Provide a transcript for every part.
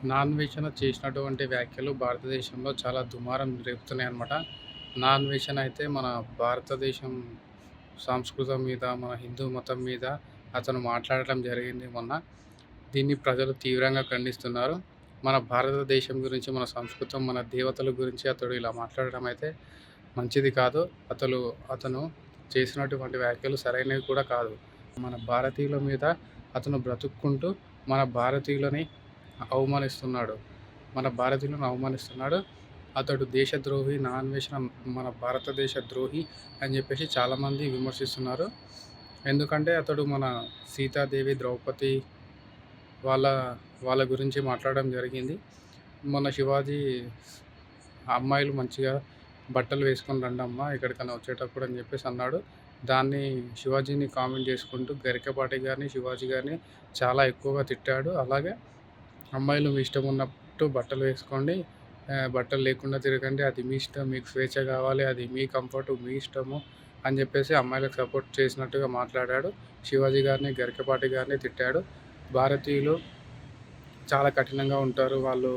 నాన్-వేషణ చేసినటువంటి వ్యాఖ్యలు భారతదేశంలో చాలా దుమారం రేపుతున్నాయన్నమాట. నాన్-వేషణ అయితే మన భారతదేశం సంస్కృతం మీద, మన హిందూ మతం మీద అతను మాట్లాడటం జరిగింది మొన్న. దీన్ని ప్రజలు తీవ్రంగా ఖండిస్తున్నారు. మన భారతదేశం గురించి, మన సంస్కృతం, మన దేవతల గురించి అతడు ఇలా మాట్లాడడం అయితే మంచిది కాదు. అతను చేసినటువంటి వ్యాఖ్యలు సరైనవి కూడా కాదు. మన భారతీయుల మీద అతను బ్రతుక్కుంటూ మన భారతీయులని అవమానిస్తున్నాడు. మన భారతీయులను అవమానిస్తున్నాడు. అతడు దేశద్రోహి, నాన్వేషణ మన భారతదేశ ద్రోహి అని చెప్పేసి చాలామంది విమర్శిస్తున్నారు. ఎందుకంటే అతడు మన సీతాదేవి, ద్రౌపది వాళ్ళ వాళ్ళ గురించి మాట్లాడడం జరిగింది. మొన్న శివాజీ అమ్మాయిలు మంచిగా బట్టలు వేసుకొని రండమ్మా ఎక్కడికైనా వచ్చేటప్పుడు అని చెప్పేసి అన్నాడు. దాన్ని శివాజీని కామెంట్ చేసుకుంటూ గరికపాటి గారిని, శివాజీ గారిని చాలా ఎక్కువగా తిట్టాడు. అలాగే అమ్మాయిలు మీ ఇష్టం ఉన్నట్టు బట్టలు వేసుకోండి, బట్టలు లేకుండా తిరగండి, అది మీ ఇష్టం, మీకు స్వేచ్ఛ కావాలి, అది మీ కంఫర్టు, మీ ఇష్టము అని చెప్పేసి అమ్మాయిలకు సపోర్ట్ చేసినట్టుగా మాట్లాడాడు. శివాజీ గారిని, గరికపాటి గారిని తిట్టాడు. భారతీయులు చాలా కఠినంగా ఉంటారు, వాళ్ళు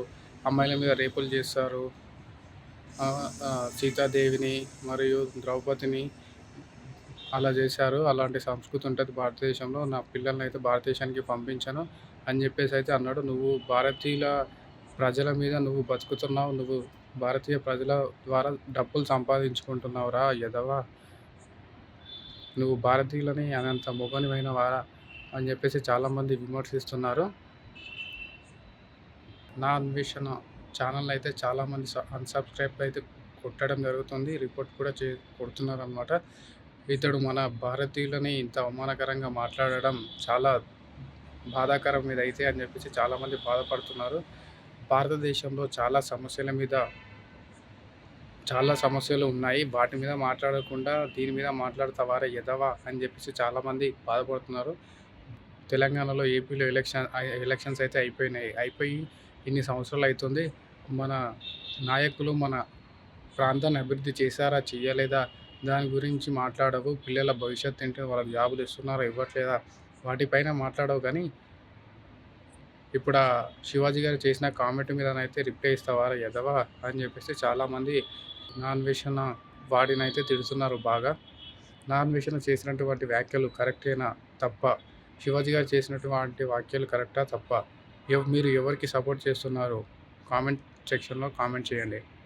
అమ్మాయిల మీద రేపులు చేస్తారు. సీతాదేవిని మరియు ద్రౌపదిని అలా చేశారు. అలాంటి సంస్కృతి ఉంటుంది భారతదేశంలో. నా పిల్లల్ని అయితే భారతదేశానికి పంపించను అని చెప్పేసి అయితే అన్నాడు. నువ్వు భారతీయుల ప్రజల మీద నువ్వు బతుకుతున్నావు, నువ్వు భారతీయ ప్రజల ద్వారా డబ్బులు సంపాదించుకుంటున్నావురా ఎదవా, నువ్వు భారతీయులని అనంత మొగనివైన వారా అని చెప్పేసి చాలామంది విమర్శిస్తున్నారు. నా అన్వేషణ ఛానల్ అయితే చాలామంది అన్సబ్స్క్రైబ్ అయితే కొట్టడం జరుగుతుంది, రిపోర్ట్ కూడా కొడుతున్నారనమాట. ఇతడు మన భారతీయులని ఇంత అవమానకరంగా మాట్లాడడం చాలా బాధాకరం ఇదైతే అని చెప్పేసి చాలామంది బాధపడుతున్నారు. భారతదేశంలో చాలా సమస్యలు ఉన్నాయి. వాటి మీద మాట్లాడకుండా దీని మీద మాట్లాడతావారా ఎదవా అని చెప్పేసి చాలామంది బాధపడుతున్నారు. తెలంగాణలో, ఏపీలో ఎలక్షన్స్ అయితే అయిపోయి ఇన్ని సంవత్సరాలు అవుతుంది. మన నాయకులు మన ప్రాంతాన్ని అభివృద్ధి చేశారా, చెయ్యలేదా, దాని గురించి మాట్లాడవు. పిల్లల భవిష్యత్తు ఏంటి, వాళ్ళకి జాబులు ఇస్తున్నారా, ఇవ్వట్లేదా, వాటిపైన మాట్లాడవు. కానీ ఇప్పుడు శివాజీ గారు చేసిన కామెంట్ మీదనైతే రిప్లై ఇస్తావారా ఎదవా అని చెప్పేసి చాలామంది నాన్వేషణ వాడినైతే తిడుతున్నారు బాగా. నాన్వేషణ చేసినటువంటి వ్యాఖ్యలు కరెక్టేనా తప్ప, శివాజీ గారు చేసినటువంటి వ్యాఖ్యలు కరెక్టా తప్ప, మీరు ఎవరికి సపోర్ట్ చేస్తున్నారు కామెంట్ సెక్షన్లో కామెంట్ చేయండి.